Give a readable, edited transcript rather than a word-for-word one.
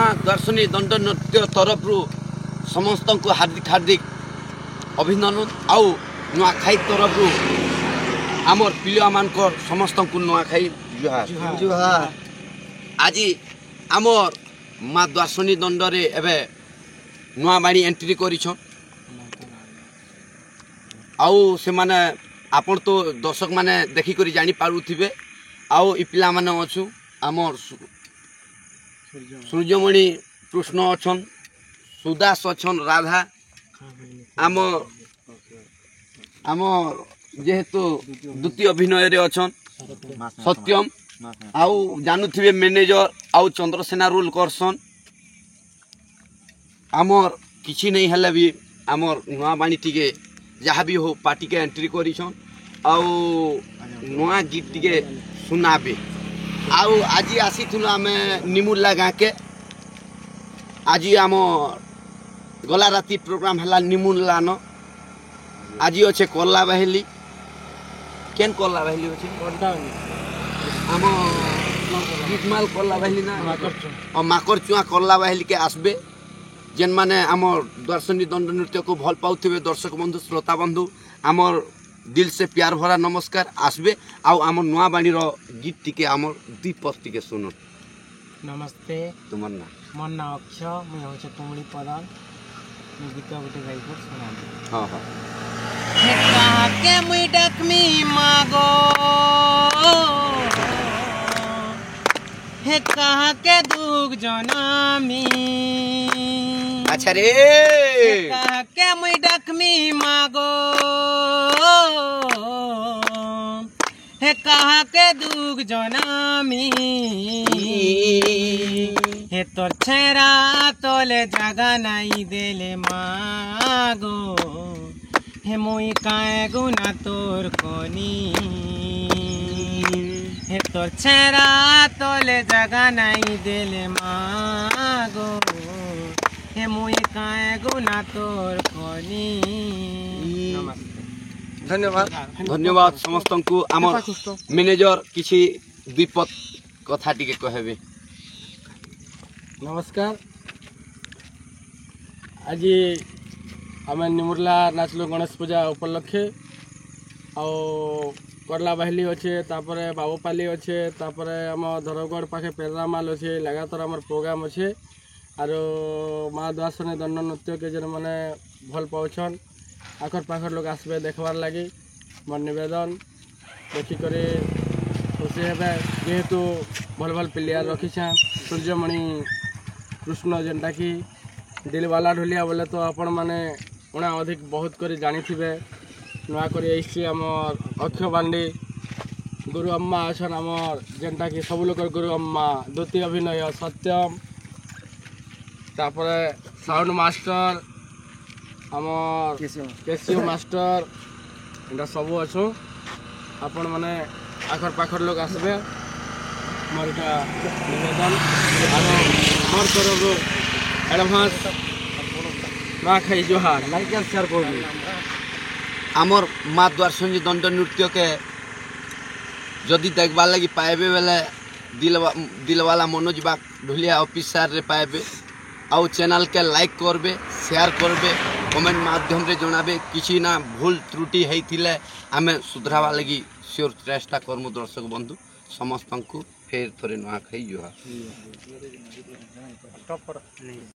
माँ दर्शनी दंड नृत्य तरफ समस्त को हार्दिक हार्दिक अभिनंदन आउ नुआखाई तरफ आमर पिलिया मानकर समस्त को नुआखाई जुहार जुहार। आज आमर माँ दर्शनी दंड रे एबे नुआ बाणी एंट्री करिछन आउ से माने आपण तो दर्शक माने देखि करी जानि पारुथिबे आउ इ पिला माने अछु आमर सूर्यमणि कृष्ण अछन सुदास अछन राधा आम जेहेतु द्वितीय अभिनय रे अछन सत्यम आउ जानुथिबे मैनेजर आउ चंद्रसेना रोल करसन आमर किछि नहीं हले भी आमर नुआ बाणी टिके जहाँ भी हो पार्टी के एंट्री करिछन आउ नुआ गीत टिके सुनाबे आउ आज आसी थुनु आमे निमुल्ला गाँ के आज आम गला राती प्रोग्राम हला निमुल्ला न आज अच्छे कल्ला बहेली केन कल्ला बहेली अच्छे आम गीतमाल कल्ला बहेली ना और माकर चुआ कल्ला बहेली के आसबे जेन माने आमर दर्शनी दंड नृत्य को भल पाउथिबे दर्शक बंधु श्रोता बंधु आमर दिल से प्यार भरा नमस्कार आसबे आउ आम नुआ बाणी रो गीत टिके आमर दीपक टिके सुनो। नमस्ते तुमर ना मोर ना अक्ष मुई होचे तुमड़ी प्रधान मु गीत गोटे गाई को सुना। हां हां हे कहा के मुई डकमी मागो हे कहा के दुख जनामी अच्छा रे कहा के मुई डकमी मागो हे कहा के दुख जनामी हे तोर छेरा तोले जगा नहीं देले मागो हे मुई काए गुना तोर कोनी हे तोर छेरा तोले जगा नहीं देले मागो हे मुई काए गुना तोर कोनी। धन्यवाद धन्यवाद समस्त को आमर मैनेजर किछि विपद कथा टिके कहबे। नमस्कार आज आम निमुरला नाचलो गणेश पूजा उपलक्षे आउ करला बहली अच्छे तापर बाबूपाली अच्छे तापर आम धरगढ़ पाखे पेरामाल अच्छे लगातार आम प्रोग्राम अच्छे आर माँ दर्शनी दंड नृत्य के जन मैंने भल पाउछन आखर पाखर लोग आसबे देखबार लगी मोर निवेदन देखिक खुशी हे जेहेतु भल भल प्लेयर रखीछा सूर्यमणि कृष्ण जेनटा कि दिलवाला ढोलिया बोले तो आपण मैंने उना अधिक बहुत कर जानी नुआ कर आमर अक्षय बांडी गुरु अम्मा अच्छन आमर जेनटा कि सब लोग गुरु अम्मा द्वितीय अभिनय सत्यम तापर साउंड मास्टर आमर केसीओ मास्टर एटा सब अच्छु आपण मैंने आखर पाखर लोग आसबे मोर निवेदन मोर तरफ एडभांस नुआखाई जुहार लाइक एंड शेयर कर आमर माँ दर्शनी दंड नृत्य के जदि देखबा लगी पाएबे बेले दिलवाला मनोज बाग ढोलिया ऑफिसर रे पाएबे आउ चैनल के लाइक करबे शेयर करबे कमेंट माध्यम रे जणाबे किछि ना भूल त्रुटि हेतिले आमे सुधरावा लगी श्योर चेष्टा करमु दर्शक बंधु समस्त को फेर थरे नुआखाई जुहार।